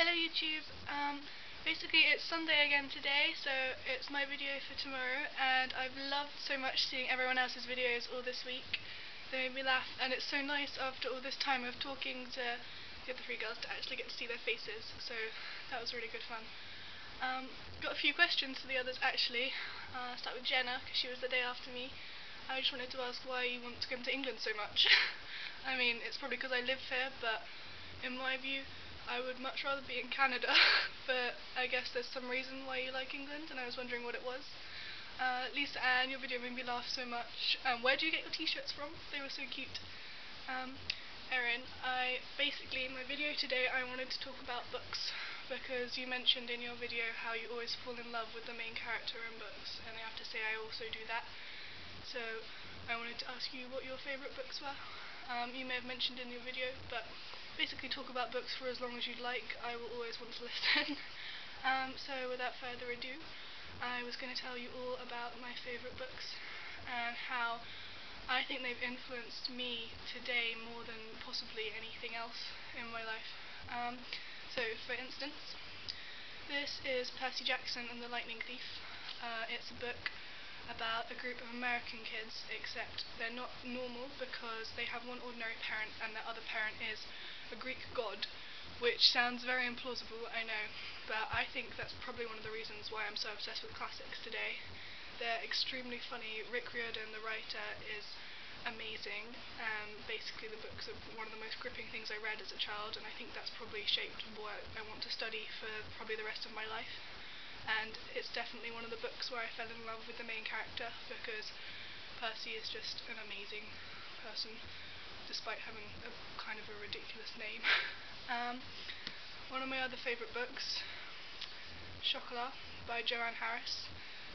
Hello YouTube, basically it's Sunday again today, so it's my video for tomorrow, and I've loved so much seeing everyone else's videos all this week. They made me laugh, and it's so nice after all this time of talking to the other three girls to actually get to see their faces, so that was really good fun. Got a few questions for the others actually. Start with Jenna, because she was the day after me. I just wanted to ask why you want to come to England so much. I mean, it's probably because I live here, but in my view, I would much rather be in Canada, but I guess there's some reason why you like England, and I was wondering what it was. Lisa Ann, your video made me laugh so much. Where do you get your t-shirts from? They were so cute. Erin, in my video today I wanted to talk about books, because you mentioned in your video how you always fall in love with the main character in books, and I have to say I also do that. So I wanted to ask you what your favourite books were. You may have mentioned in your video, but basically talk about books for as long as you'd like. I will always want to listen. So without further ado, I was going to tell you all about my favourite books and how I think they've influenced me today more than possibly anything else in my life. So for instance, this is Percy Jackson and the Lightning Thief. It's a book about a group of American kids, except they're not normal because they have one ordinary parent and their other parent is a Greek god, which sounds very implausible, I know, but I think that's probably one of the reasons why I'm so obsessed with classics today. They're extremely funny. Rick Riordan, the writer, is amazing. Basically the books are one of the most gripping things I read as a child, and I think that's probably shaped what I want to study for probably the rest of my life. And it's definitely one of the books where I fell in love with the main character, because Percy is just an amazing person, despite having a kind of a ridiculous name. One of my other favourite books, Chocolat by Joanne Harris,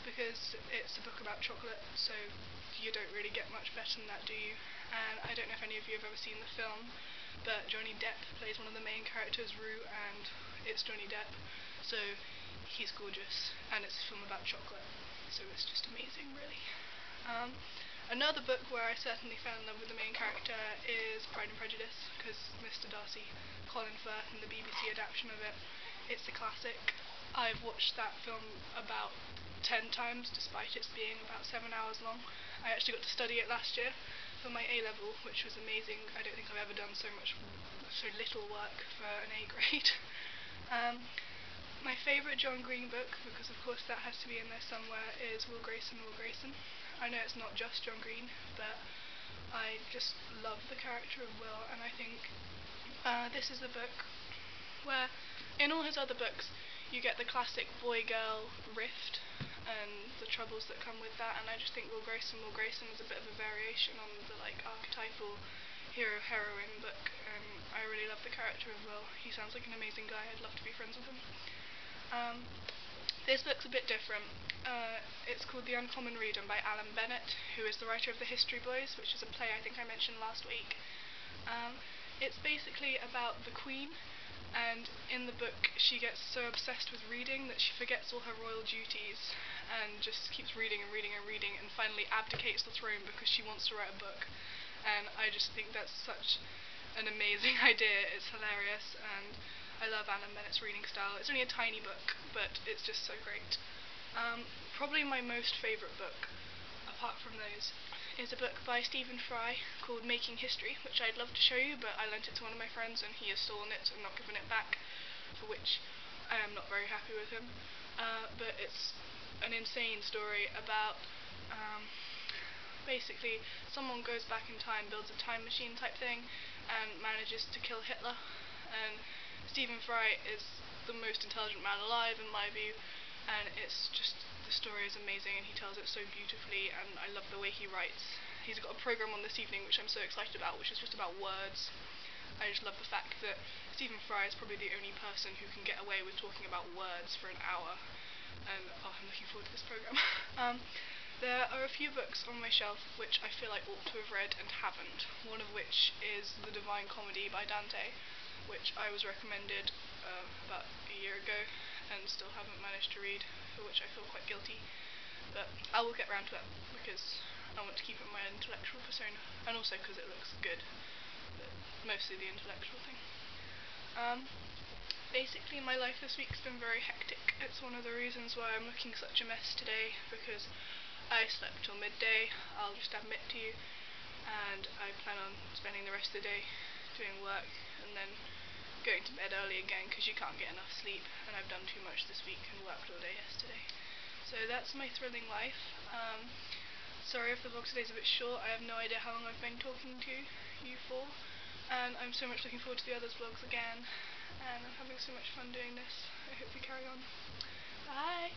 because it's a book about chocolate, so you don't really get much better than that, do you? And I don't know if any of you have ever seen the film, but Johnny Depp plays one of the main characters, Rue, and it's Johnny Depp, so he's gorgeous, and it's a film about chocolate, so it's just amazing, really. Another book where I certainly fell in love with the main character is Pride and Prejudice, because Mr. Darcy, Colin Firth, and the BBC adaptation of it, it's a classic. I've watched that film about 10 times, despite it being about 7 hours long. I actually got to study it last year for my A-level, which was amazing. I don't think I've ever done so little work for an A grade. My favourite John Green book, because of course that has to be in there somewhere, is Will Grayson, Will Grayson. I know it's not just John Green, but I just love the character of Will, and I think this is a book where, in all his other books, you get the classic boy-girl rift and the troubles that come with that, and I just think Will Grayson is a bit of a variation on the archetypal hero-heroine book, and I really love the character of Will. He sounds like an amazing guy. I'd love to be friends with him. This book's a bit different. It's called The Uncommon Reader by Alan Bennett, who is the writer of The History Boys, which is a play I think I mentioned last week. It's basically about the Queen, and in the book she gets so obsessed with reading that she forgets all her royal duties and just keeps reading and reading and reading, and finally abdicates the throne because she wants to write a book. And I just think that's such an amazing idea. It's hilarious, and I love Alan Bennett's reading style. It's only a tiny book, but it's just so great. Probably my most favourite book, apart from those, is a book by Stephen Fry called Making History, which I'd love to show you, but I lent it to one of my friends and he has stolen it and not given it back, for which I am not very happy with him. But it's an insane story about basically someone goes back in time, builds a time machine type thing, and manages to kill Hitler. And Stephen Fry is the most intelligent man alive in my view, and it's just, the story is amazing and he tells it so beautifully, and I love the way he writes. He's got a programme on this evening which I'm so excited about, which is just about words. I just love the fact that Stephen Fry is probably the only person who can get away with talking about words for an hour, and I'm looking forward to this programme. There are a few books on my shelf which I feel I ought to have read and haven't, one of which is The Divine Comedy by Dante, which I was recommended about a year ago and still haven't managed to read, for which I feel quite guilty, but I will get round to it because I want to keep it my intellectual persona, and also because it looks good, but mostly the intellectual thing. Basically, my life this week's been very hectic. It's one of the reasons why I'm looking such a mess today, because I slept till midday, I'll just admit to you, and I plan on spending the rest of the day doing work and then going to bed early again because you can't get enough sleep, and I've done too much this week and worked all day yesterday. So that's my thrilling life. Sorry if the vlog today's a bit short. I have no idea how long I've been talking to you for, and I'm so much looking forward to the others vlogs again, and I'm having so much fun doing this. I hope we carry on. Bye!